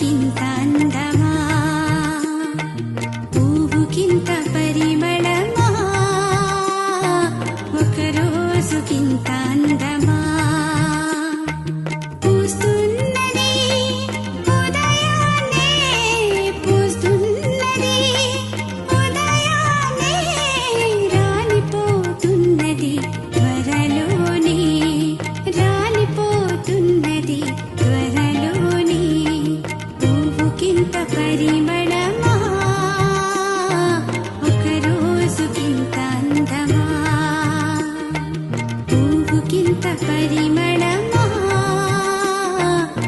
రోజుకింత అందమా పువ్వుకింత పరిమళమా ఒక రోజుకింత అందమా పూస్తున్నది ఉదయాన్నే పూస్తున్నది ఉదయాన్నే రాలిపోతున్నది త్వరలోనే రాలిపోతున్నది త్వరలోనే పువ్వుకింత పరిమళ